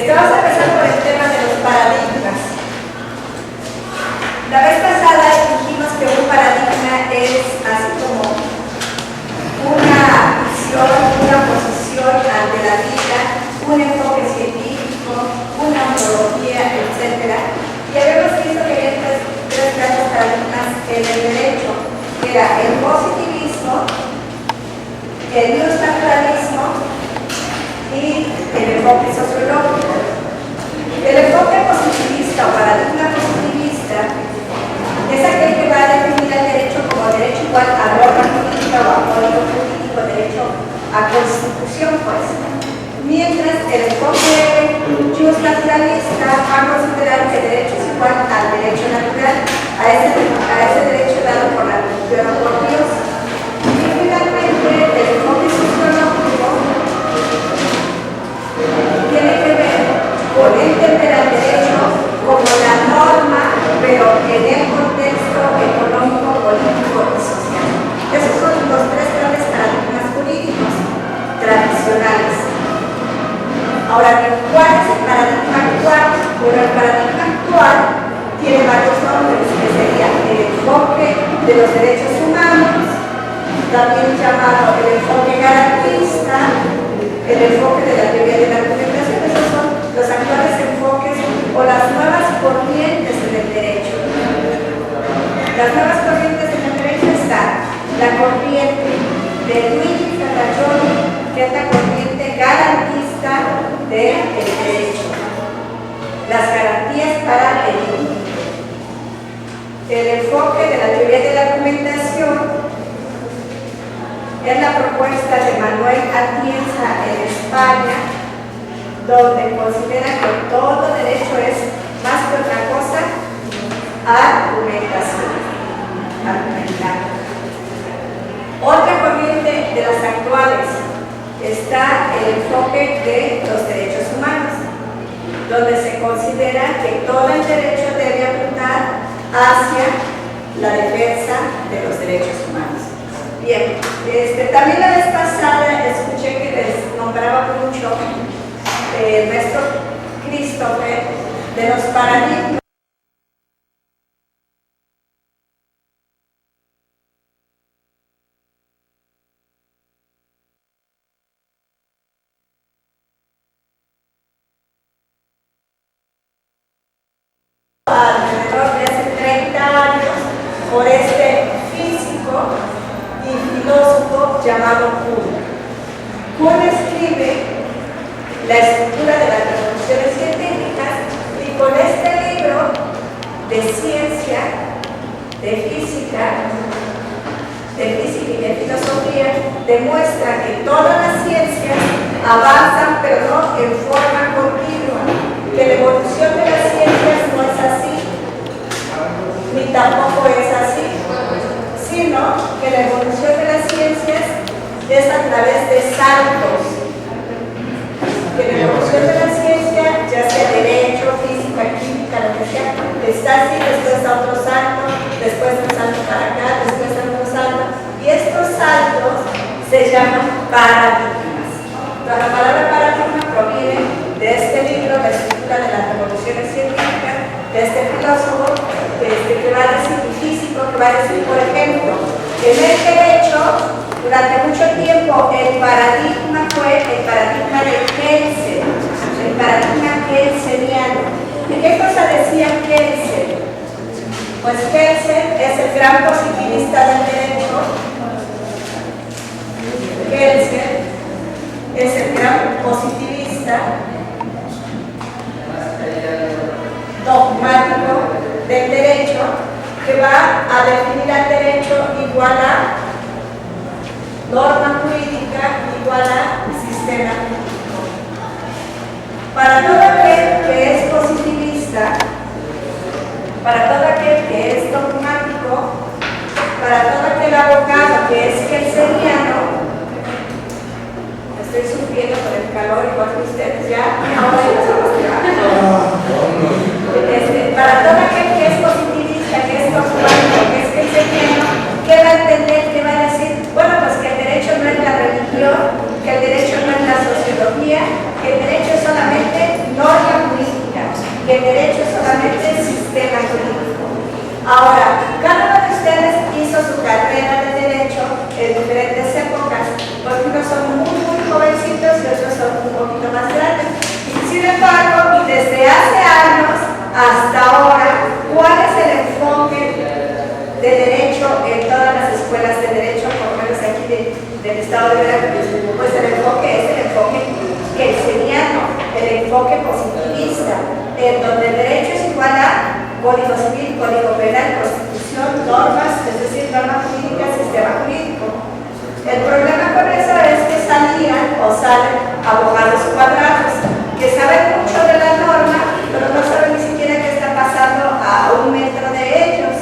Estamos empezando por el tema de los paradigmas. La vez pasada dijimos que un paradigma es así como una visión, una posición ante la vida, un enfoque científico, una ontología, etc. Y habíamos visto que había tres grandes paradigmas en el derecho, que era el positivismo, el naturalismo y el enfoque sociológico. El enfoque positivista o paradigma positivista es aquel que va a definir el derecho como derecho igual a norma política o a código político, derecho a constitución, pues. Mientras el enfoque naturalista va a considerar que el derecho es igual al derecho natural, a ese derecho dado por la religión o por Dios. Y finalmente el enfoque sociológico tiene que ver con entender al derecho como la norma, pero en el contexto económico, político y social. Esos son los tres grandes paradigmas jurídicos tradicionales. Ahora bien, ¿cuál es el paradigma actual? Bueno, el paradigma actual tiene varios nombres, que sería el enfoque de los derechos humanos, también llamado el enfoque garantista, el enfoque de la teoría de la argumentación. Esos son los actuales enfoques o las nuevas corrientes en el derecho. Las nuevas corrientes en el derecho están la corriente de Luigi Ferrajoli, que es la corriente garantista del derecho, las garantías para el individuo. El enfoque de la teoría de la argumentación es la propuesta de Manuel Atienza en España, donde considera que todo derecho es más que otra cosa argumentación, argumentar. Otra corriente de las actuales está el enfoque de los derechos humanos, donde se considera que todo el derecho debe apuntar hacia la defensa de los derechos humanos. Bien, también la vez pasada escuché que les nombraba mucho el maestro Christopher de los paradigmas. Alrededor de hace 30 años por este físico y filósofo llamado Kuhn. Kuhn escribe la estructura de las revoluciones científicas y con este libro de ciencia, de física y de filosofía demuestra que todas las ciencias avanzan pero no en forma continua, que la evolución de las ciencias no es así, ni tampoco es así, sino que la evolución de las ciencias es a través de saltos, que la evolución de la ciencia, ya sea derecho, física, química, lo que sea, está así, después da otro salto, después un salto para acá, después otro salto, y estos saltos se llaman paradigmas. La palabra paradigma proviene de este libro, La estructura de las revoluciones científicas, de este filósofo, que va a decir, físico, que va a decir, por ejemplo, en el derecho, durante mucho tiempo, el paradigma fue el paradigma de Kelsen, el paradigma kelseniano. ¿Y qué cosa decía Kelsen? Pues Kelsen es el gran positivista del derecho. Kelsen es el gran positivista dogmático del derecho, que va a definir al derecho igual a norma jurídica igual a sistema jurídico. Para todo aquel que es positivista, para todo aquel que es dogmático, para todo aquel abogado que es kelseniano, estoy sufriendo por el calor igual que ustedes ya, ahora ya estamos para todo aquel que es positivista, que es dogmático, que es kelseniano, ¿qué va a entender? ¿Qué va a decir? Bueno, pues que el derecho no es la religión, que el derecho no es la sociología, que el derecho es solamente norma hasta ahora, ¿cuál es el enfoque de derecho en todas las escuelas de derecho, por lo menos aquí del estado de Veracruz? Pues el enfoque es el enfoque kelseniano, el enfoque positivista, en donde el derecho es igual a Código Civil, Código Penal, Constitución, normas, es decir, norma jurídica, sistema jurídico. El problema con eso es que salían o salen abogados cuadrados, que saben mucho de la norma, pero no saben ni siquiera qué está pasando a un metro de ellos.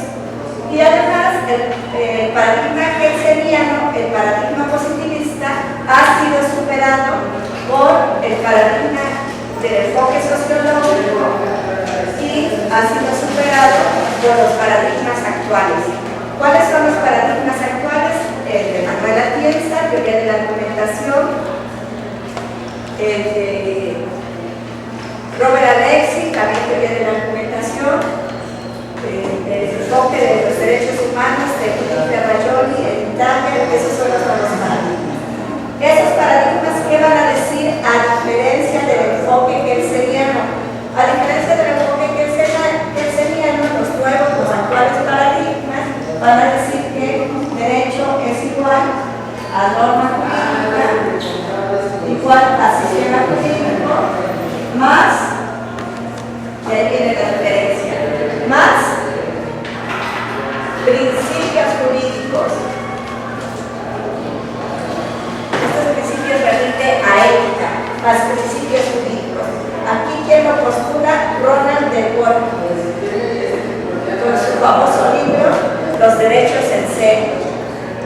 Y además, el paradigma kelseniano, el paradigma positivista, ha sido superado por el paradigma del enfoque sociológico y ha sido superado por los paradigmas actuales. ¿Cuáles son los paradigmas actuales? El de Manuel Atienza, teoría de la argumentación, el de Robert Alexy, también teoría de la argumentación, el enfoque de los derechos humanos de Felipe Rayoli, el Italia. Esos son los nuevos paradigmas. Esos paradigmas, ¿qué van a decir a diferencia del enfoque kelseniano? A diferencia del enfoque kelseniano, los nuevos, los actuales paradigmas van a decir que derecho es igual a norma jurídica, igual a sistema jurídico, más, y ahí viene la diferencia, más principios jurídicos. Estos principios remiten a ética, más principios jurídicos. Aquí quien lo postula, Ronald Dworkin, con su famoso libro Los derechos en serio.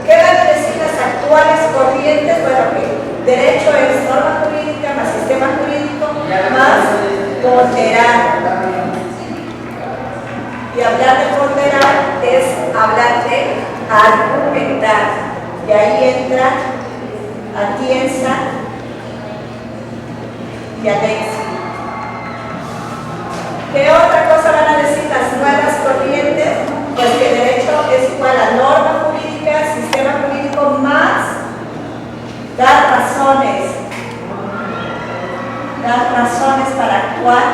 ¿Qué van a decir las actuales corrientes? Bueno, que derecho es norma jurídica más sistema jurídico más ponderar. Y hablar de ponderar es hablar de argumentar. Y ahí entra Atienza y Alexy. ¿Qué otra cosa van a decir las nuevas corrientes? Pues que derecho es igual a norma jurídica, sistema jurídico más dar razones para actuar,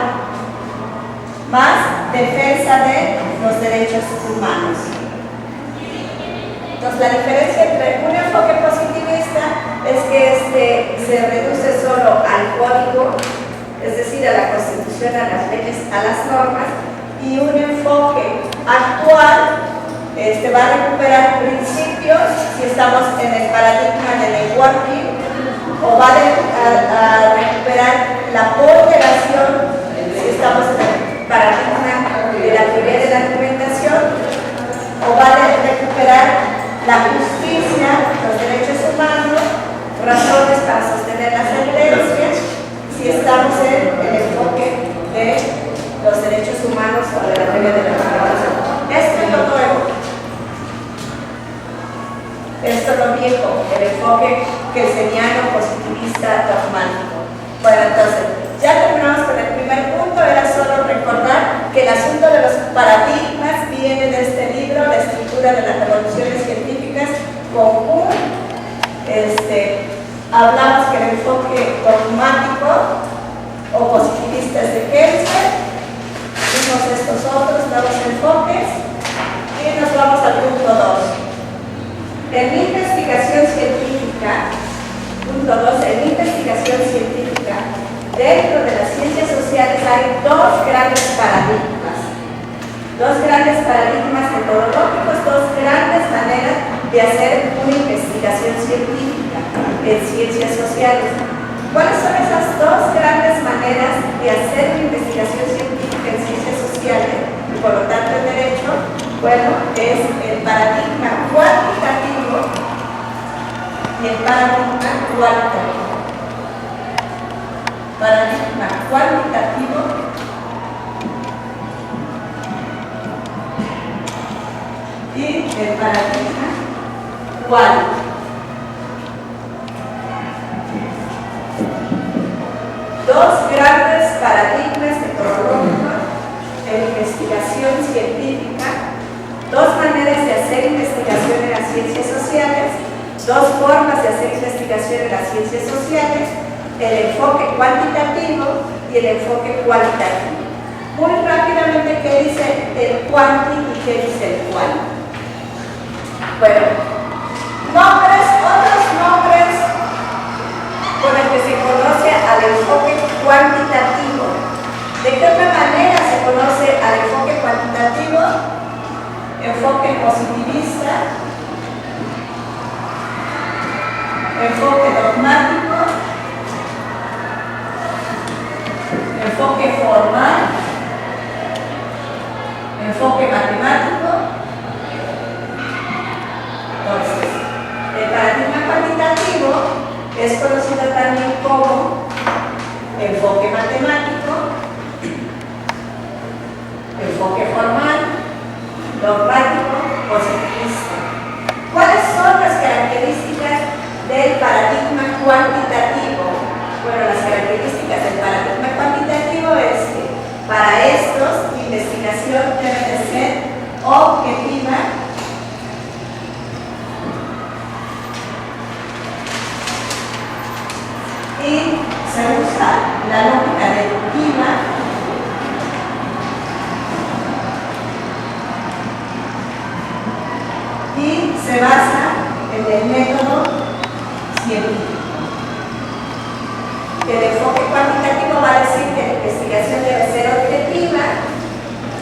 más defensa de los derechos humanos. Entonces, la diferencia entre un enfoque positivista es que se reduce solo al código, es decir, a la Constitución, a las leyes, a las normas, y un enfoque actual va a recuperar principios, si estamos en el paradigma de networking, o va a recuperar la ponderación, si estamos en el paradigma de la teoría de la argumentación, o va a recuperar la justicia, los derechos humanos, razones para sostener las sentencias, si estamos en el enfoque de los derechos humanos o de la teoría de la argumentación. Esto es lo nuevo. Esto es lo viejo, el enfoque kelseniano, positivista, dogmático. Bueno, entonces, ya terminamos con el primer punto. Era solo recordar que el asunto de los paradigmas viene de este libro, La estructura de las revoluciones científicas, con Kuhn. Hablamos que el enfoque dogmático o positivista es de Kelsen. Vimos estos otros nuevos enfoques y nos vamos al punto 2. En mi investigación científica, punto 2, en mi investigación científica, dentro de las ciencias sociales hay dos grandes paradigmas metodológicos, dos grandes maneras de hacer una investigación científica en ciencias sociales. ¿Cuáles son esas dos grandes maneras de hacer una investigación científica en ciencias sociales y por lo tanto en derecho? Bueno, es el paradigma cuantitativo y el paradigma cualitativo. Paradigma cuantitativo y el paradigma cualitativo. Dos grandes paradigmas metodológicos en investigación científica, dos maneras de hacer investigación en las ciencias sociales, dos formas de hacer investigación en las ciencias sociales, el enfoque cuantitativo y el enfoque cualitativo. Muy rápidamente, ¿qué dice el cuanti y qué dice el cual? Bueno, otros nombres con el que se conoce al enfoque cuantitativo. ¿De qué otra manera se conoce al enfoque cuantitativo? Enfoque positivista, enfoque dogmático, enfoque formal, enfoque matemático. Entonces, el paradigma cuantitativo es conocido también como enfoque matemático, enfoque formal, dogmático, positivista. ¿Cuáles son las características del paradigma cuantitativo? Bueno, las características del paradigma cuantitativo es que para estos, la investigación debe de ser objetiva, y se usa la lógica deductiva y se basa en el método científico. El enfoque cuantitativo va a decir que la investigación debe ser objetiva,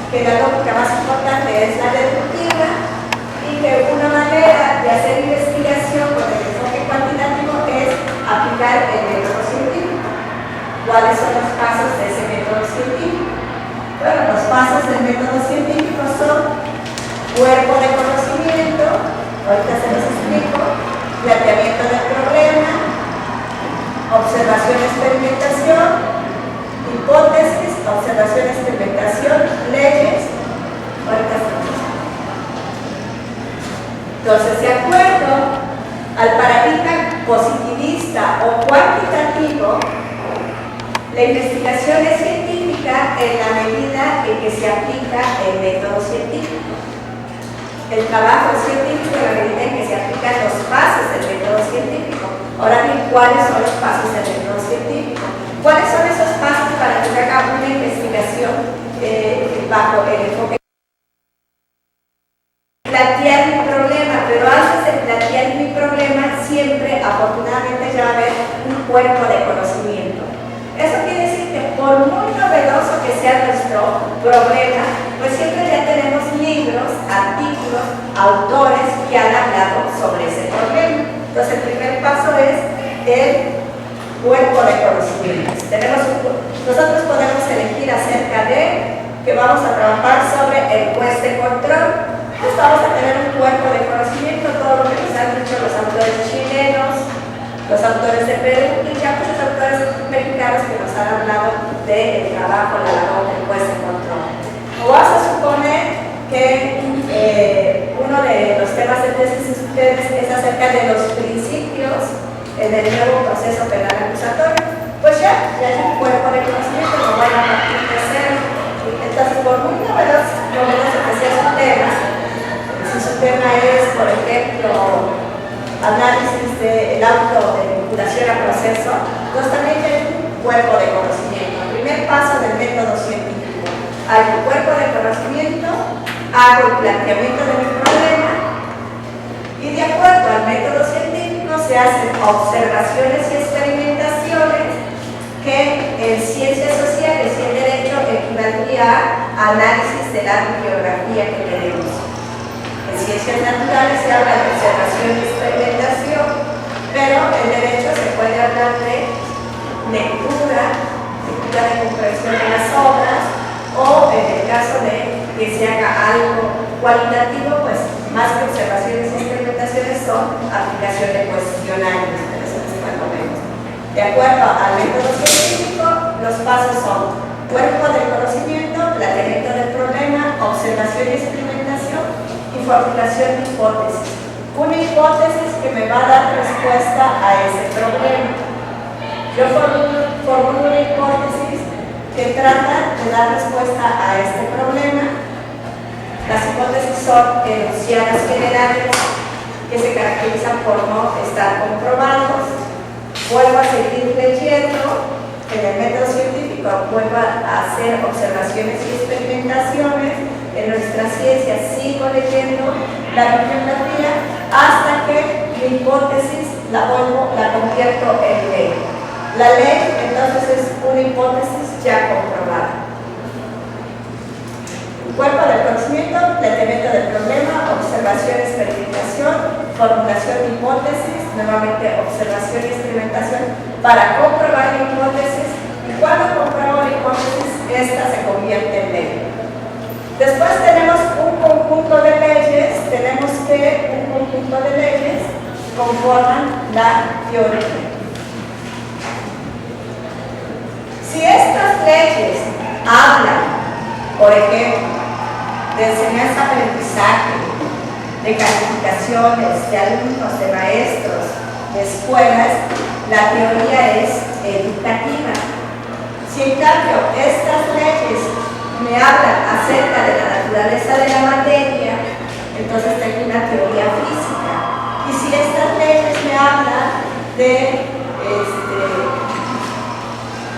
que la lógica más importante es la deductiva y que una manera de hacer investigación con el enfoque cuantitativo es aplicar el método científico. ¿Cuáles son los pasos de ese método científico? Bueno, los pasos del método científico son cuerpo de conocimiento, ahorita se los explico, planteamiento del problema, observación, experimentación, hipótesis, observación, experimentación, leyes, ahorita se los explico. Entonces, de acuerdo al paradigma positivista o cuantitativo, la investigación es científica en la medida en que se aplica el método científico. El trabajo es científico en la medida en que se aplican los pasos del método científico. Ahora bien, ¿cuáles son los pasos del método científico? ¿Cuáles son esos pasos para que se haga una investigación bajo el enfoque? Plantear mi problema, pero antes de plantear mi problema, siempre, afortunadamente, ya va a haber un cuerpo de conocimiento. Eso quiere decir que por muy novedoso que sea nuestro problema, pues siempre ya tenemos libros, artículos, autores que han hablado sobre ese problema. Entonces el primer paso es el cuerpo de conocimientos. Nosotros podemos elegir acerca de que vamos a trabajar sobre el juez de control. Pues vamos a tener un cuerpo de conocimiento, todo lo que nos han dicho los autores chilenos, los autores de Perú y ya muchos autores mexicanos que nos han hablado del trabajo, la labor del juez de control. O vas a suponer que uno de los temas de tesis de ustedes es acerca de los principios en el nuevo proceso penal acusatorio. Pues ya hay un cuerpo de conocimiento, no van a partir de cero. Entonces, por muy novedoso que sea su tema, si su tema es, por ejemplo, análisis del auto de vinculación a proceso, pues también hay un cuerpo de conocimiento. El primer paso del método científico. Hay un cuerpo de conocimiento, hago el planteamiento de mi problema y de acuerdo al método científico se hacen observaciones y experimentaciones que en ciencias sociales y en derecho equivaldría a análisis de la bibliografía que tenemos. En ciencias naturales se habla de observación y experimentación, pero en derecho se puede hablar de lectura de comprensión de las obras, o en el caso de que se haga algo cualitativo, pues más que observaciones y experimentaciones son aplicación de cuestionarios, pero eso es cuando menos. De acuerdo al método científico, los pasos son cuerpo del conocimiento, planteamiento del problema, observación y experimentación y formulación de hipótesis. Una hipótesis que me va a dar respuesta a ese problema. Yo formulo una hipótesis que trata de dar respuesta a este problema. Las hipótesis son enunciados generales que se caracterizan por no estar comprobados. Vuelvo a seguir leyendo en el método científico vuelva a hacer observaciones y experimentaciones. En nuestra ciencia sigo leyendo la bibliografía hasta que mi hipótesis la convierto en ley. La ley entonces es una hipótesis ya comprobada. Cuerpo del conocimiento, planteamiento del problema, observación, experimentación, formulación de hipótesis, nuevamente observación y experimentación para comprobar la hipótesis, y cuando compruebo la hipótesis, esta se convierte en ley. Después tenemos un conjunto de leyes, un conjunto de leyes conforman la teoría. Si estas leyes hablan, por ejemplo, de enseñanza-aprendizaje, de calificaciones, de alumnos, de maestros, de escuelas, la teoría es educativa. Si en cambio estas leyes me hablan acerca de la naturaleza de la materia, entonces tengo una teoría física. Y si estas leyes me hablan de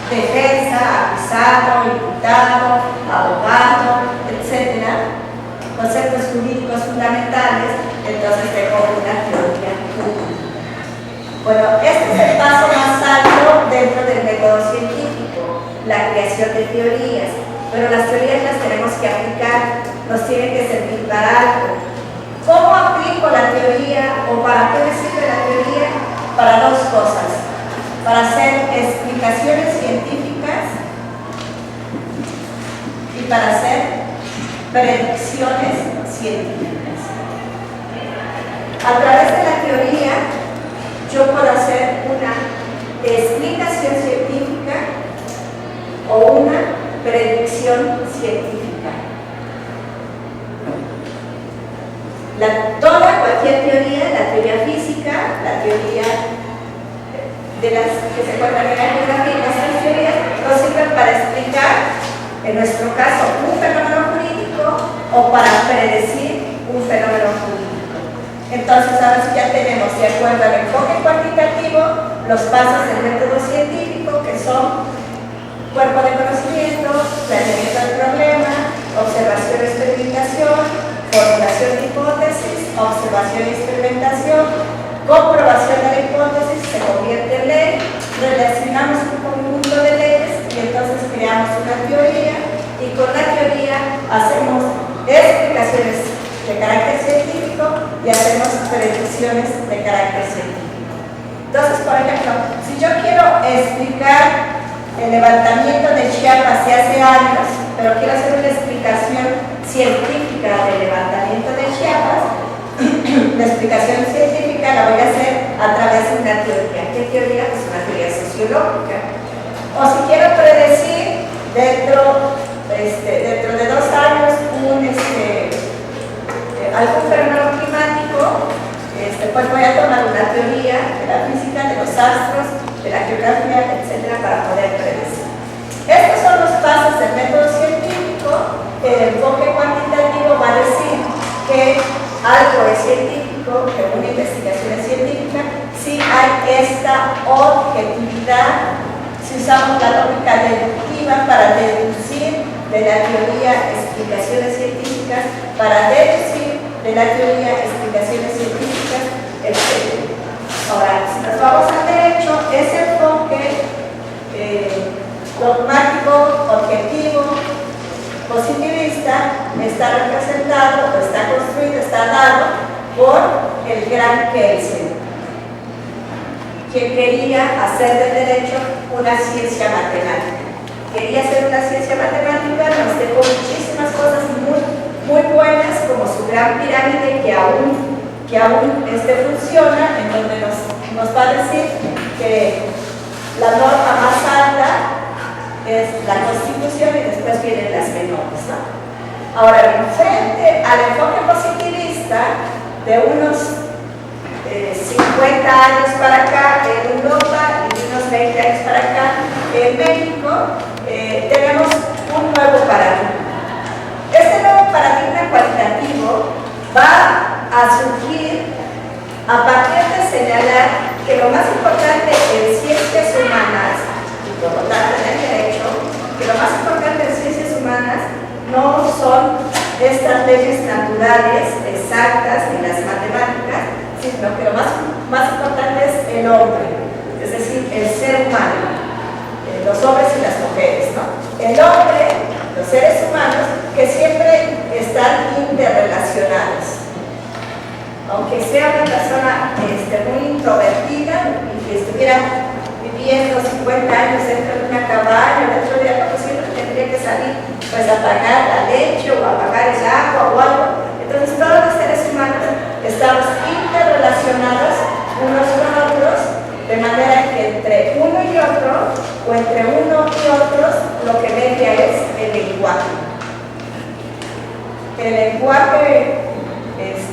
defensa, acusado, imputado, abogado, etc., conceptos jurídicos fundamentales, entonces tengo una teoría jurídica. Bueno, este es el paso más alto dentro del método científico, la creación de teorías. Pero las teorías las tenemos que aplicar, nos tienen que servir para algo. ¿Cómo aplico la teoría o para qué me sirve la teoría? Para dos cosas. Para hacer explicaciones científicas y para hacer predicciones científicas. A través de la teoría yo puedo hacer una explicación científica o una predicción científica. Cualquier teoría, la teoría física, la teoría de las que se encuentran en la geografía y las teorías nos sirven para explicar, en nuestro caso, un fenómeno jurídico o para predecir un fenómeno jurídico. Entonces, ahora sí ya tenemos, de acuerdo al enfoque cuantitativo, los pasos del método científico, que son cuerpo de conocimiento, planteamiento del problema, observación y experimentación, formulación de hipótesis, observación y experimentación, comprobación de la hipótesis, se convierte en ley, relacionamos un conjunto de leyes y entonces creamos una teoría, y con la teoría hacemos explicaciones de carácter científico y hacemos predicciones de carácter científico. Entonces, por ejemplo, si yo quiero explicar el levantamiento de Chiapas de hace años, pero quiero hacer una explicación científica del levantamiento de Chiapas, la explicación científica la voy a hacer a través de una teoría. ¿Qué teoría? Pues una teoría sociológica. O si quiero predecir dentro de 2 años algún fenómeno climático, pues voy a tomar una teoría de la física, de los astros, de la geografía, etcétera, para poder predecir. Estos son los pasos del método científico. El enfoque cuantitativo va a decir que algo es científico, que una investigación es científica, si hay esta objetividad, si usamos la lógica deductiva para deducir de la teoría explicaciones científicas, para deducir de la teoría explicaciones científicas, etc. Ahora, si nos vamos al derecho, ese enfoque dogmático, objetivo, positivista, está representado, o está construido, está dado por el gran Kelsen, que quería hacer del derecho una ciencia matemática. Quería hacer una ciencia matemática, nos dejó muchísimas cosas muy buenas, como su gran pirámide que aún funciona, en donde nos va a decir que la norma más alta es la Constitución y después vienen las menores, ¿no? Ahora bien, frente al enfoque positivista de unos 50 años para acá en Europa y de unos 20 años para acá en México, tenemos un nuevo paradigma. Este nuevo paradigma cualitativo va a surgir a partir de señalar que lo más importante en ciencias humanas y por lo tanto exactas ni las matemáticas, sino que lo más importante es el hombre, es decir, el ser humano, los hombres y las mujeres, ¿no? El hombre, los seres humanos, que siempre están interrelacionados. Aunque sea una persona muy introvertida y que estuviera viviendo 50 años dentro de una cabaña, dentro de algo, pues siempre tendría que salir pues a pagar la leche o a pagar el agua o algo. Entonces todos los seres humanos estamos interrelacionados unos con otros, de manera que entre uno y otro, o entre uno y otros, lo que media es el lenguaje. El lenguaje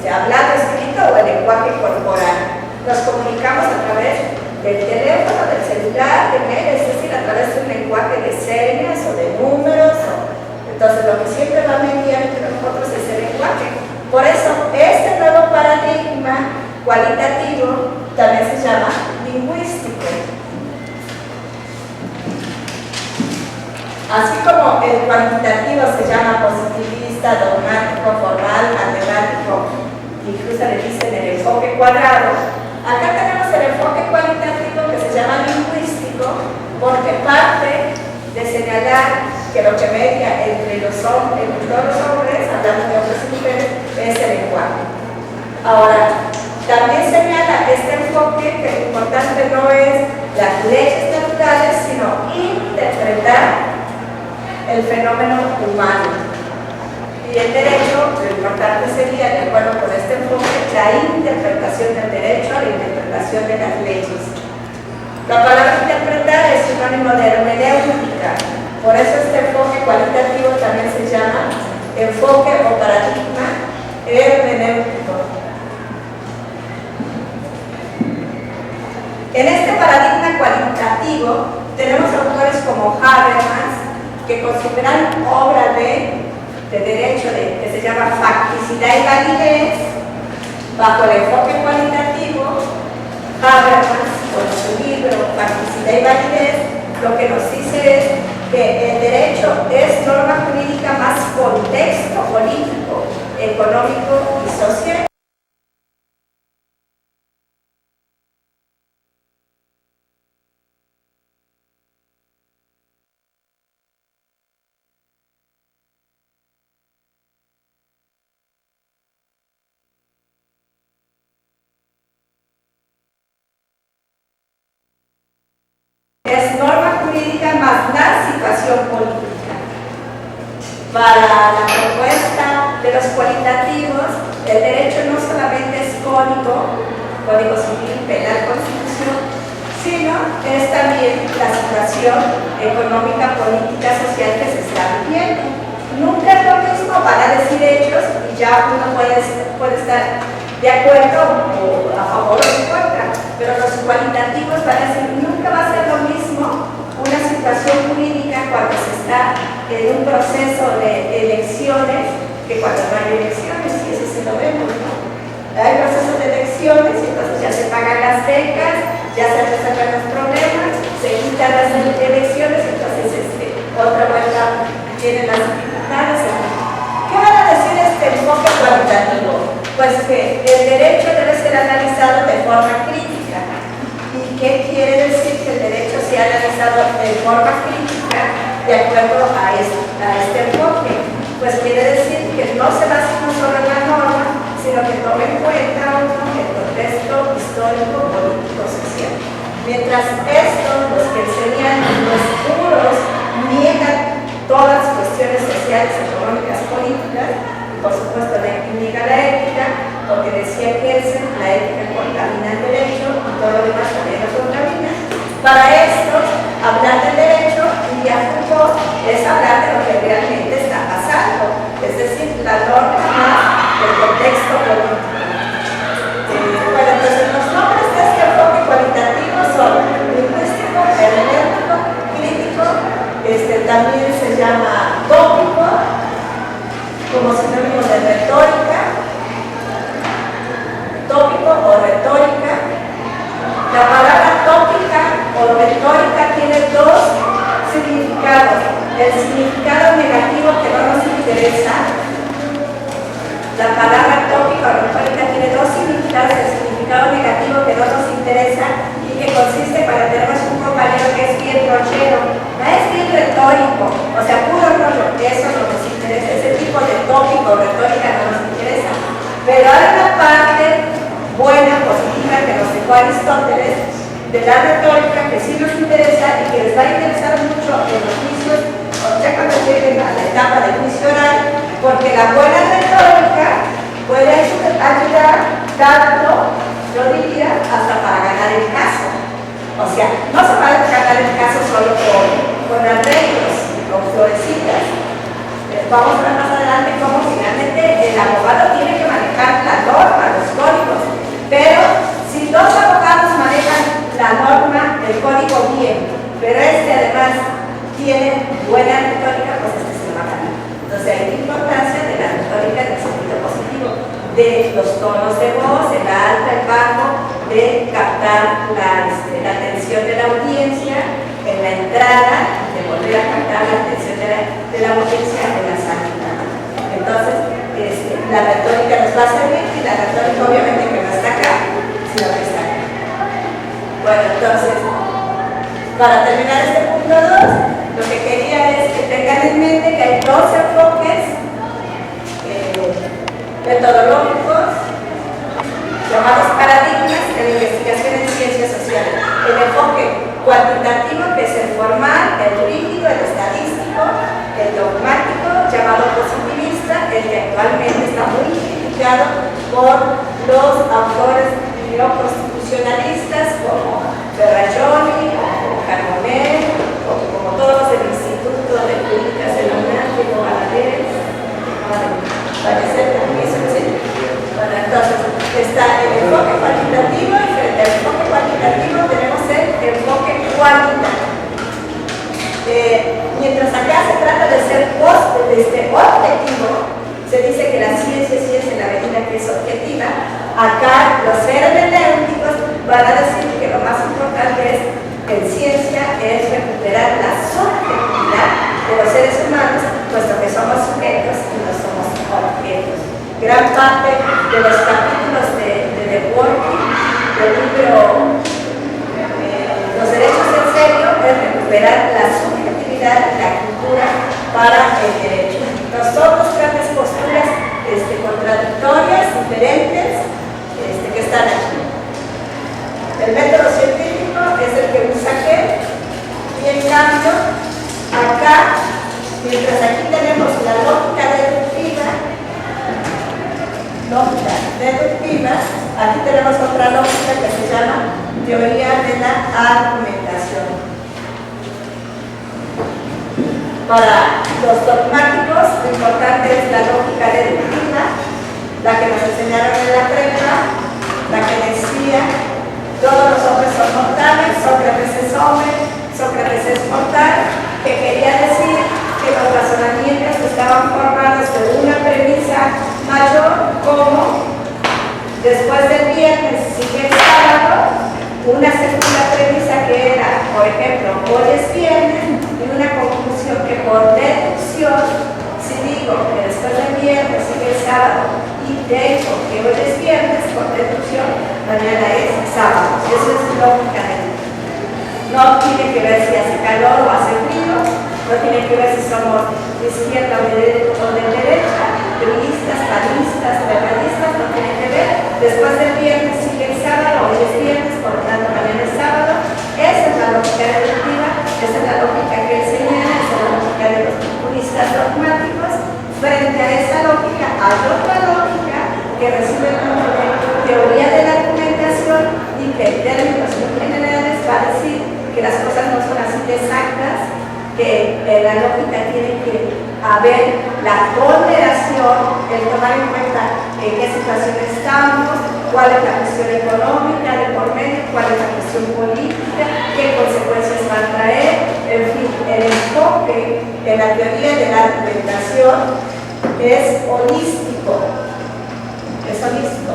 hablado, escrito, o el lenguaje corporal. Nos comunicamos a través del teléfono, del celular, de mail, es decir, a través de un lenguaje de señas o de números. Entonces, lo que siempre va a mediar entre nosotros es el lenguaje. Por eso, este nuevo paradigma cualitativo también se llama lingüístico. Así como el cuantitativo se llama positivista, dogmático, formal, matemático, incluso le dicen el enfoque cuadrado, acá tenemos el enfoque cualitativo que se llama lingüístico, porque parte de señalar que lo que media entre todos los hombres, hablando de hombres y mujeres, es el lenguaje. Ahora, también señala este enfoque que lo importante no es las leyes naturales, sino interpretar el fenómeno humano. Y el derecho, lo importante sería, de acuerdo con este enfoque, la interpretación del derecho, la interpretación de las leyes. La palabra interpretar es sinónimo de hermenéutica, por eso este enfoque cualitativo también se llama enfoque o paradigma hermenéutico. En este paradigma cualitativo tenemos autores como Habermas, que consideran obra de derecho que se llama facticidad y validez. Bajo el enfoque cualitativo, Habermas, con su libro Facticidad y Validez, lo que nos dice es que el derecho es norma jurídica más contexto político, económico y social. Es norma jurídica más la situación política. Para la propuesta de los cualitativos, el derecho no solamente es código civil, penal, constitución, sino es también la situación económica, política, social que se está viviendo. Nunca es lo mismo, van a decir hechos y ya uno puede estar de acuerdo o a favor o en contra, pero los cualitativos van a decir nunca va a ser lo mismo una situación jurídica cuando se está en un proceso de elecciones que cuando no hay elecciones, y eso sí lo vemos, ¿no? Hay procesos de elecciones y entonces ya se pagan las becas, ya se resuelven los problemas, se quitan las elecciones, entonces otra vuelta tienen las dificultades. ¿Qué van a decir este enfoque cualitativo? Pues que el derecho debe ser analizado de forma crítica. ¿Y qué quiere decir que el derecho sea analizado de forma crítica de acuerdo a este enfoque? Pues quiere decir que no se basa no solo en la norma, sino que tome en cuenta el contexto histórico, político, social. Mientras estos, los que enseñan los puros, niegan todas las cuestiones sociales, económicas, políticas, por supuesto niega la ética, porque decía Kelsen, la ética contamina el derecho y todo lo demás también lo contamina. Para esto, hablar del derecho y a Foucault es hablar de lo que realmente está pasando, es decir, la norma más del contexto político. Bueno, entonces los nombres de este enfoque cualitativo son lingüístico, hermenéutico, crítico, también se llama tópico, como sinónimo de retórica, tópico o retórica. La palabra tópica o retórica tiene dos significados. El significado negativo que no nos interesa, la palabra tópica o quitaros el significado negativo que no nos interesa y que consiste, para tenemos un compañero que es bien rochero, no es bien retórico, o sea, puro rollo, eso no nos interesa, ese tipo de tópico, retórica no nos interesa. Pero hay una parte buena, positiva, que nos dejó Aristóteles, de la retórica, que sí nos interesa y que les va a interesar mucho en los juicios, o sea, cuando lleguen a la etapa del juicio oral, porque la buena retórica puede ayudar tanto, yo diría, hasta para ganar el caso. O sea, no se va a ganar el caso solo con arreglos, con florecitas. Vamos a ver más adelante cómo finalmente el abogado tiene que manejar la norma, los códigos. Pero si dos abogados manejan la norma, el código bien, pero además tiene buena retórica, pues se va a ganar. Entonces hay importancia de la retórica en el sentido positivo, de los tonos de voz, el alto, el bajo, de captar la atención de la audiencia en la entrada, de volver a captar la atención de la audiencia en la salida. Entonces, la retórica nos va a servir, y la retórica obviamente que no está acá, sino que está acá. Bueno, entonces, para terminar este punto 2, lo que quería es que tengan en mente que hay dos enfoques metodológicos llamados paradigmas en la investigación en ciencias sociales. El enfoque cuantitativo, que es el formal, el rígido, el estadístico, el dogmático, llamado positivista, el que actualmente está muy criticado por los autores constitucionalistas como Ferrajoni, como Carbonell, como todos del Instituto de Políticas de la UNAM, como Baladeres, bueno, entonces está el enfoque cuantitativo, y frente al enfoque cuantitativo tenemos el enfoque cualitativo. Mientras acá se trata de ser objetivo, se dice que la ciencia sí es en la medida que es objetiva. Acá los hermenéuticos van a decir que lo más importante es, en ciencia, es recuperar la subjetividad de los seres humanos, puesto que somos sujetos y no somos objetos. Gran parte de los capítulos de Dworkin, del libro Los derechos en serio, es recuperar la subjetividad y la cultura para el derecho. Entonces, son dos grandes posturas contradictorias, diferentes, que están aquí. El método científico es el que usa aquel, y en cambio, acá, mientras aquí tenemos la lógica deductiva, aquí tenemos otra lógica que se llama teoría de la argumentación. Para los dogmáticos, lo importante es la lógica deductiva, la que nos enseñaron en la prepa, la que decía todos los hombres son mortales, Sócrates es hombre, Sócrates es mortal, que quería decir que los razonamientos estaban formados por una premisa mayor, como después del viernes sigue el sábado, una segunda premisa que era, por ejemplo, hoy es viernes, y una conclusión que por deducción, si digo que después del viernes sigue el sábado, y de hecho que hoy es viernes, por deducción, mañana es sábado. Eso es lógica deductiva. No tiene que ver si hace calor o hace frío, no tiene que ver si somos de izquierda o de derecha, priistas, panistas, verdadistas, no tiene que ver. Después del viernes sigue el sábado, hoy es viernes, por lo tanto mañana es sábado. Esa es la lógica deductiva, esa es la lógica que él señala, esa es la lógica de los juristas dogmáticos. Frente a esa lógica, hay otra lógica que recibe el nombre de teoría de la argumentación, y que en términos muy generales va a decir que las cosas no son así de exactas, que la lógica tiene que haber la ponderación, el tomar en cuenta en qué situación estamos, cuál es la cuestión económica de por medio, cuál es la cuestión política, qué consecuencias va a traer, en fin, el enfoque en la teoría de la argumentación es holístico,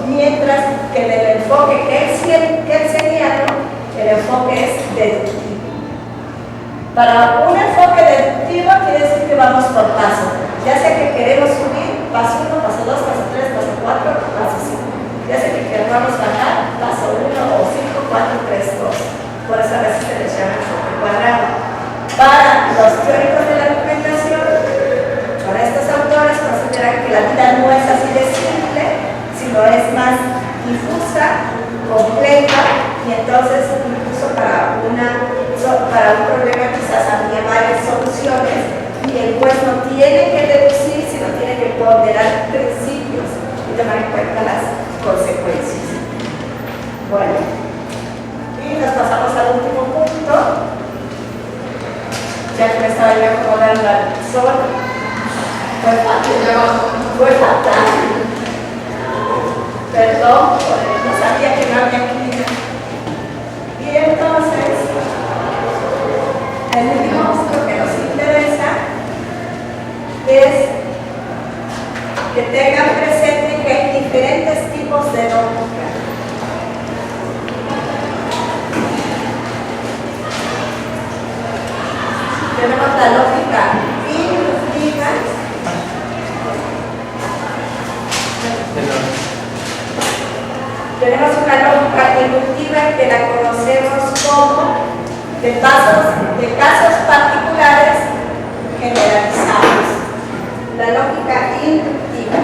mientras que en el enfoque que él señaló, el enfoque es deductivo. Para un enfoque deductivo quiere decir que vamos por paso, ya sea que queremos subir, paso 1, paso 2, paso 3, paso 4, paso 5. Ya sé que queremos bajar, paso 1 o 5, 4, 3, 2. Por eso a veces se les llama choque cuadrado. Para los teóricos de la argumentación, para estos autores consideran que la vida no es así de simple, sino es más difusa, compleja, y entonces incluso para un problema quizás habría varias soluciones, y el juez no tiene que deducir, sino tiene que ponderar principios y tomar en cuenta las consecuencias. Bueno, y nos pasamos al último punto, ya que me estaba yo acomodando al sol. Fue fatal. Perdón, no sabía que no había clima. Y entonces, el último punto que nos interesa es que tengan presente que hay diferentes tipos de lógica. Tenemos la lógica inductiva. Tenemos una lógica inductiva que la conocemos como de casos particulares generalizados. La lógica inductiva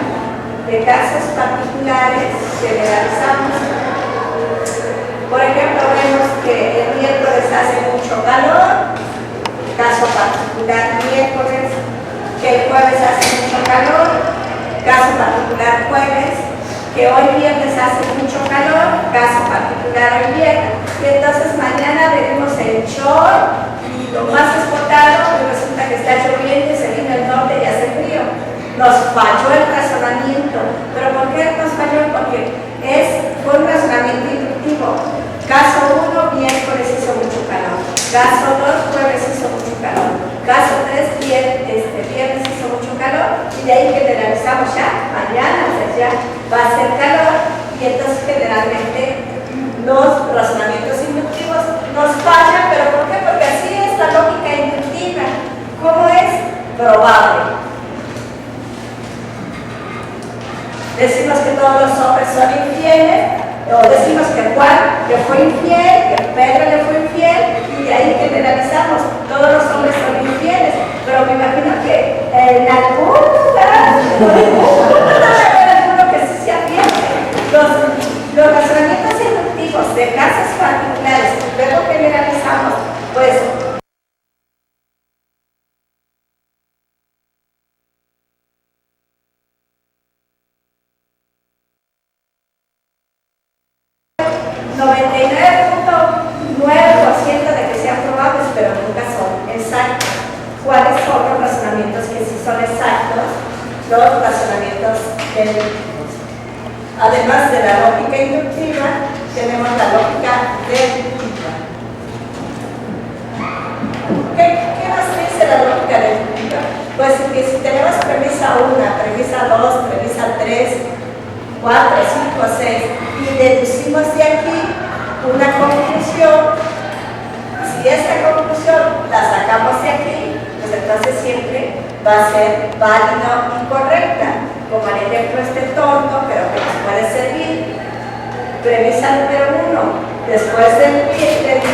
de casos particulares generalizados. Por ejemplo, vemos que el miércoles hace mucho calor, caso particular miércoles, que el jueves hace mucho calor, caso particular jueves, que hoy viernes hace mucho calor, caso particular hoy viernes, y entonces mañana venimos en short y lo más exportado y resulta que está lloviendo y se viene el norte y hace frío. Nos falló el razonamiento. ¿Pero por qué nos falló? Porque fue un razonamiento inductivo. Caso 1, miércoles hizo mucho calor. Caso 2, jueves hizo mucho calor. Caso 3, viernes hizo mucho calor. Y de ahí generalizamos ya, mañana, o sea, ya va a ser calor. Y entonces generalmente los razonamientos inductivos nos fallan. ¿Pero por qué? Porque así es la lógica inductiva. ¿Cómo es? Probable. Decimos que todos los hombres son infieles, o decimos que Juan le fue infiel, que Pedro le fue infiel, y de ahí generalizamos, todos los hombres son infieles. Pero me imagino que en algún lugar, alguno que sí se apiente. Los razonamientos inductivos de casos particulares, luego generalizamos, pues de que sean probables, pero nunca son exactos. ¿Cuáles son los razonamientos que sí son exactos? Los razonamientos deductivos. Además de la lógica inductiva, tenemos la lógica deductiva. ¿Qué nos dice la lógica deductiva? Pues que si tenemos premisa 1, premisa 2, premisa 3, 4, 5, 6 y deducimos de aquí una conclusión, si esta conclusión la sacamos de aquí, pues entonces siempre va a ser válida y correcta, como el ejemplo tonto, pero que nos puede servir. Premisa número 1, después del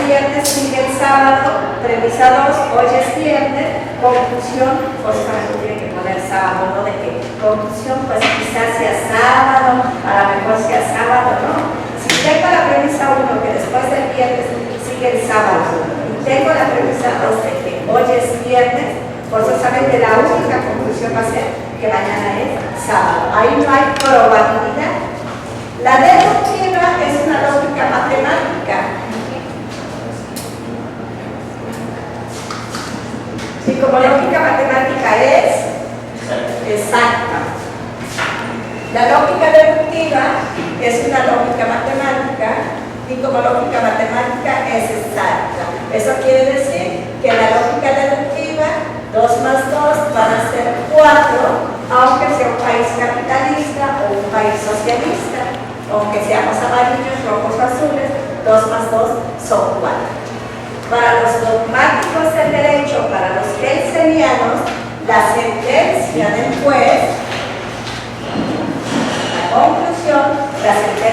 viernes sigue el sábado. Premisa 2, hoy es viernes. Conclusión, pues no tiene que poner sábado, ¿no? De que conclusión, pues quizás sea sábado, a lo mejor sea sábado, ¿no? Si tengo la premisa 1, que después del viernes sigue el sábado, y tengo la premisa 2 de que hoy es viernes, forzosamente la única conclusión va a ser que mañana es sábado. Ahí no hay probabilidad. La deductiva es una lógica matemática. Y como lógica matemática es exacta. La lógica deductiva es una lógica matemática y como lógica matemática es exacta. Eso quiere decir que la lógica deductiva, 2 más 2 van a ser 4, aunque sea un país capitalista o un país socialista. Aunque seamos amarillos, rojos o azules, 2 más 2 son 4. Para los dogmáticos del derecho, para los kelsenianos, la sentencia del juez, la conclusión, la sentencia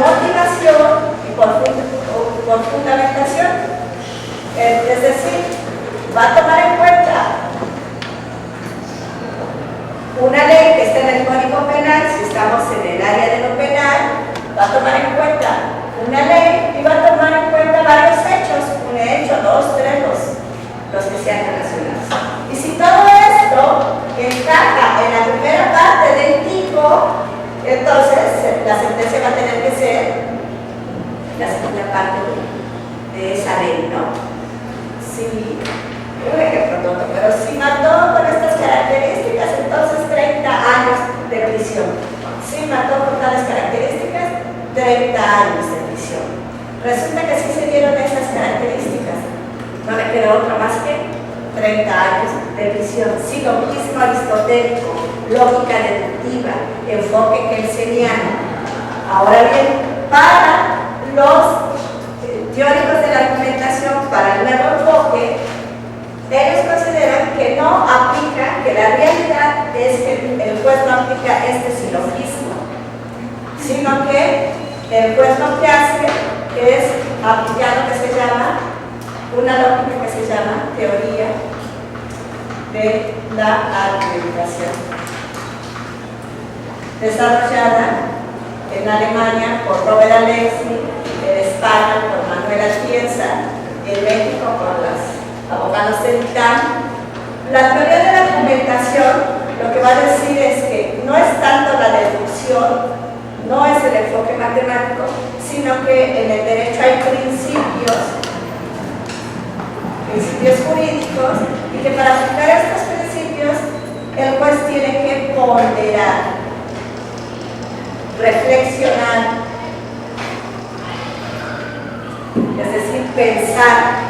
motivación y por fundamentación. Es decir, va a tomar en cuenta una ley que está en el Código Penal, si estamos en el área de lo penal, va a tomar en cuenta una ley y va a tomar en cuenta varios hechos, un hecho, dos, tres, los que sean relacionados. Y si todo esto encaja en la primera parte del tipo, entonces la sentencia va a tener que ser la segunda parte de esa ley, ¿no? Si, un ejemplo tonto, pero si mató con estas características, entonces 30 años de prisión. Si mató con tales características, 30 años de prisión. Resulta que sí se dieron esas características. No le quedó otra más que 30 años de prisión. Silogismo aristotélico, lógica deductiva, enfoque kelseniano. Ahora bien, para los teóricos de la argumentación, para el nuevo enfoque, ellos consideran que no aplica, que la realidad es que el juez no aplica este silogismo, sino que el juez lo que hace es aplicar lo que se llama, una lógica que se llama teoría de la argumentación, desarrollada en Alemania por Robert Alexi, en España por Manuel Atienza, en México por los abogados del ITAM. La teoría de la argumentación lo que va a decir es que no es tanto la deducción, no es el enfoque matemático, sino que en el derecho hay principios jurídicos, y que para aplicar estos principios el juez tiene que ponderar, reflexionar, es decir, pensar.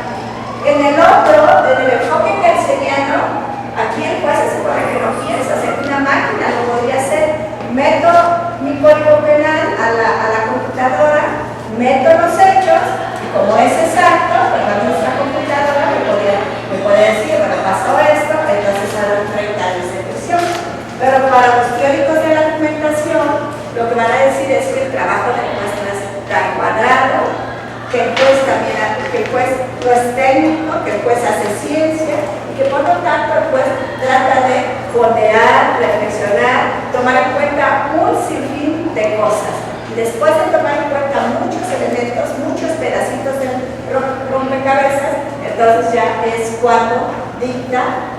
En el otro, en el enfoque kelseniano, aquí el juez se supone que no piensa, hacer una máquina lo podría hacer. Meto mi código penal a la computadora, meto los hechos, y como es exacto, pues nuestra computadora me puede decir, bueno, pasó esto, entonces hago 30 años de prisión. Pero para los teóricos de la argumentación, lo que van a decir es que el trabajo del juez no es tan cuadrado, que el juez también, que el juez no es técnico, que el juez hace ciencia, y que por lo tanto el juez trata de ponderar, reflexionar, tomar en cuenta un sinfín de cosas. Y después de tomar en cuenta muchos elementos, muchos pedacitos del rompecabezas, entonces ya es cuando dicta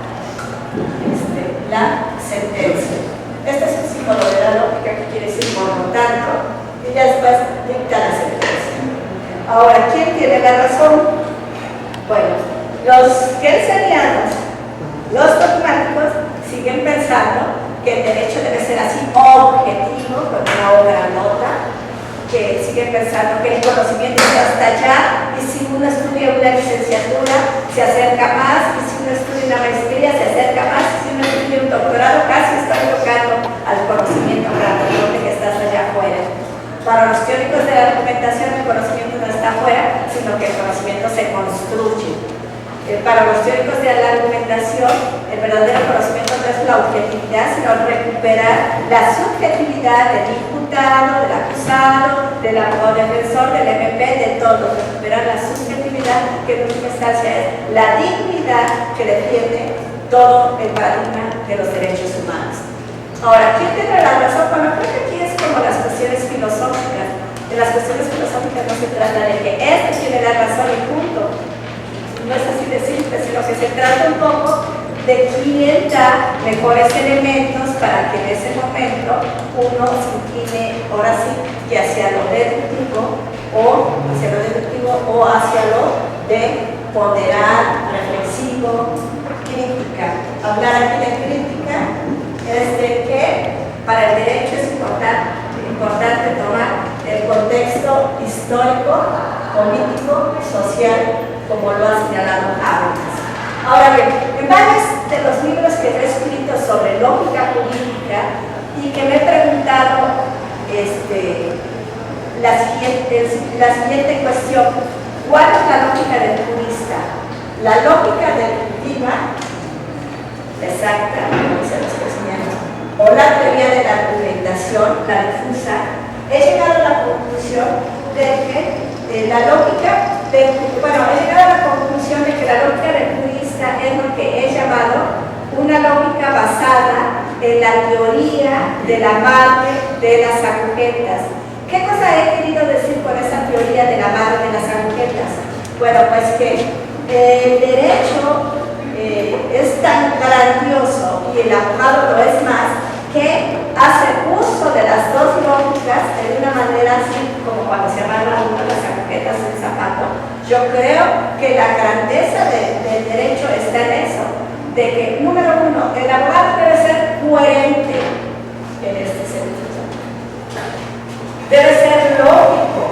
la sentencia. Este es un símbolo de la lógica, que quiere decir por lo tanto, y ya después dicta la sentencia. Ahora, ¿quién tiene la razón? Bueno, los kelsenianos, los dogmáticos, siguen pensando que el derecho debe ser así objetivo, con una obra nota, que siguen pensando que el conocimiento está hasta allá, y si uno estudia una licenciatura se acerca más, y si uno estudia una maestría se acerca más, y si uno estudia un doctorado casi está tocando al conocimiento grandote que está hasta allá afuera. Para los teóricos de la argumentación, el conocimiento no está afuera, sino que el conocimiento se construye. Para los teóricos de la argumentación, el verdadero conocimiento no es la objetividad, sino recuperar la subjetividad del imputado, del acusado, del abogado defensor, del MP, de todo. Recuperar la subjetividad, que en última instancia es la dignidad que defiende todo el paradigma de los derechos humanos. Ahora, ¿quién tiene la razón? Bueno, creo que aquí es como las cuestiones filosóficas. En las cuestiones filosóficas no se trata de que este tiene la razón y punto. No es así de simple, sino que se trata un poco de quién da mejores elementos para que en ese momento uno se incline, ahora sí, que hacia lo deductivo o hacia lo de ponderar, reflexivo, crítica. Hablar aquí de crítica es de que para el derecho es importante tomar el contexto histórico, político, social, como lo ha señalado Habermas. Ahora bien, en varios de los libros que he escrito sobre lógica política y que me he preguntado la siguiente cuestión: ¿cuál es la lógica del jurista? ¿La lógica deductiva, exacta, como dicen los cristianos, o la teoría de la argumentación, la difusa, he llegado a la conclusión de que he llegado a la conclusión de que la lógica reduccionista es lo que he llamado una lógica basada en la teoría de la madre de las agujetas. ¿Qué cosa he querido decir con esa teoría de la madre de las agujetas? Bueno, pues que el derecho es tan grandioso y el abogado lo es más, que hace uso de las dos lógicas de una manera así como cuando se amarra uno las agujetas del zapato. Yo creo que la grandeza del derecho está en eso, de que, número uno, el abogado debe ser coherente en este sentido. Debe ser lógico.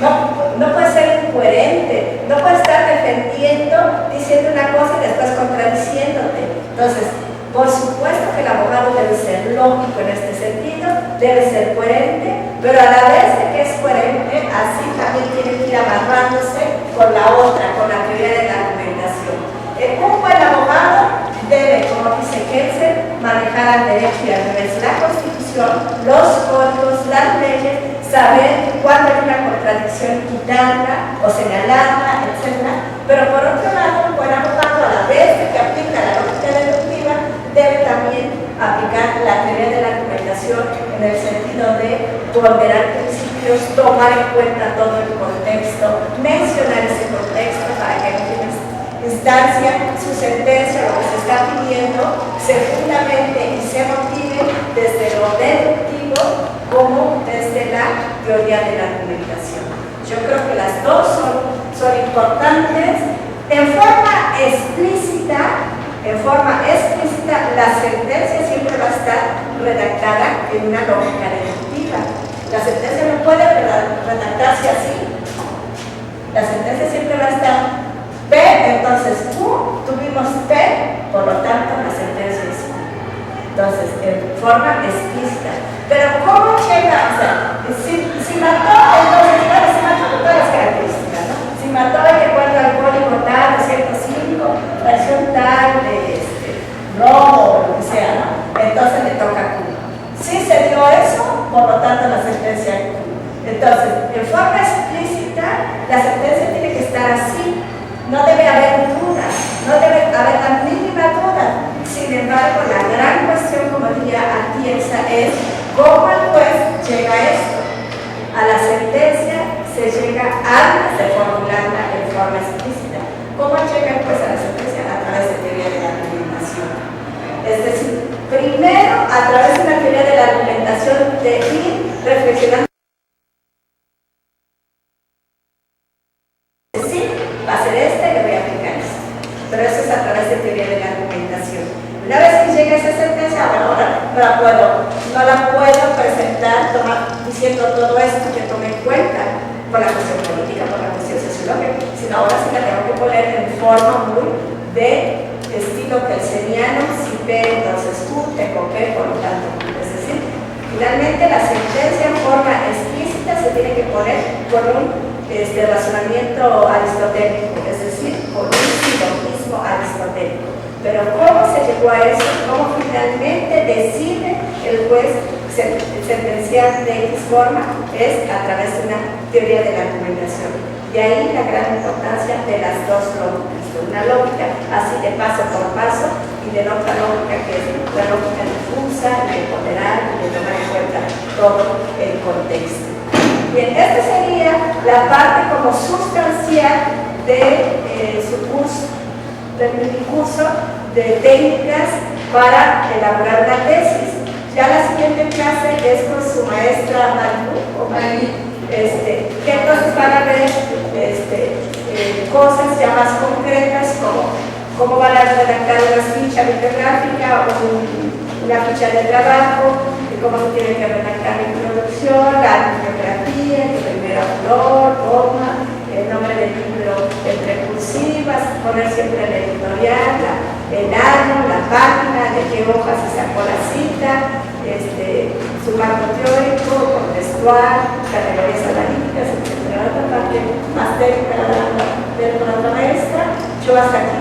No puede ser incoherente. No puede estar defendiendo, diciendo una cosa y después contradiciéndote. Entonces, por supuesto que el abogado debe ser lógico en este sentido, debe ser coherente, pero a la vez de que es coherente, así también tiene que ir amarrándose con la otra, con la teoría de la argumentación. Un buen abogado debe, como dice Kelsen, manejar al derecho y al revés la Constitución, los códigos, las leyes, saber cuándo hay una contradicción, quitarla o señalarla, etc. Pero por otro lado, un buen abogado, a la vez de que aplica la lógica deductiva, debe también aplicar la teoría de la argumentación en el sentido de ponderar principios, tomar en cuenta todo el contexto, mencionar ese contexto para que en última instancia su sentencia, lo que se está pidiendo, se fundamente y se motive desde lo deductivo como desde la teoría de la argumentación. Yo creo que las dos son importantes. En forma explícita, la sentencia siempre va a estar redactada en una lógica deductiva. La sentencia no puede redactarse así. La sentencia siempre va a estar P, entonces Q, tuvimos P, por lo tanto la sentencia es Q. Entonces, en forma explícita. Pero ¿cómo llega? O sea, si mató, entonces, bueno, si mató con todas las características, ¿no? Si mató y de acuerdo al código tal, 105, versión tal, robo o lo que sea, ¿no? Entonces le toca Q. Si se dio eso, por lo tanto la sentencia es Q. Entonces, en forma explícita, la sentencia tiene que estar así. No debe haber dudas, no debe haber la mínima duda. Sin embargo, la gran cuestión, como diría Atienza, es cómo el juez llega a esto. A la sentencia se llega antes de formularla en forma explícita. ¿Cómo llega el juez a la sentencia? A través de teoría de la argumentación. Es decir, primero, a través de una teoría de la argumentación, de ir reflexionando. Va a ser le voy a aplicar esto. Pero eso es a través de teoría de la argumentación. Una vez que llegue esa sentencia, bueno, ahora no la puedo presentar diciendo todo esto que tome en cuenta por la cuestión política, por la cuestión sociológica, sino ahora sí la tengo que poner en forma muy de estilo kelseniano, si P, entonces Q, tengo P, por lo tanto. Es decir, finalmente la sentencia en forma explícita se tiene que poner por un razonamiento aristotélico, es decir, con un silogismo aristotélico. Pero ¿cómo se llegó a eso? ¿Cómo finalmente decide el juez sentenciar de X forma? Es a través de una teoría de la argumentación. De ahí la gran importancia de las dos lógicas, de una lógica así de paso por paso y de la otra lógica que es la lógica difusa, de ponderar y de tomar en cuenta todo el contexto. Bien, esta sería la parte como sustancial de su curso, de mi curso de técnicas para elaborar una tesis. Ya la siguiente clase es con su maestra Marilú, que entonces van a ver cosas ya más concretas como cómo van a redactar una ficha bibliográfica o una ficha de trabajo, cómo se tiene que redactar la introducción, la bibliografía, el primer autor, coma, el nombre del libro entre cursivas, poner siempre el editorial, el año, la página, de qué hoja se sacó la cita, su marco teórico, contextual, categorías analíticas, etc. Otra parte más técnica de la maestra. Yo hasta aquí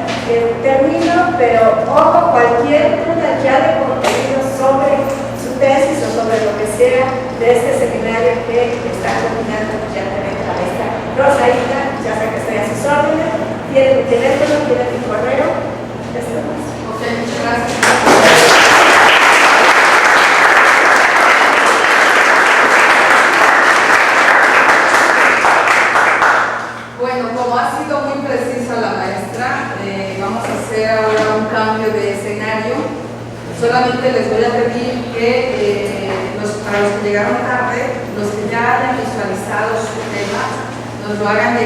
termino, pero ojo, cualquier duda ya de contenido sobre su tesis o sobre lo que sea de este seminario que está coordinando brillantemente la maestra Rosaída. Ya sé que estoy a sus órdenes. Tiene mi teléfono, tiene mi correo. Esto más. Ok, muchas gracias. Bueno, como ha sido muy precisa la maestra, vamos a hacer ahora un cambio de escenario. Solamente les voy a pedir que para los que llegaron tarde, los que ya hayan visualizado su tema, nos lo hagan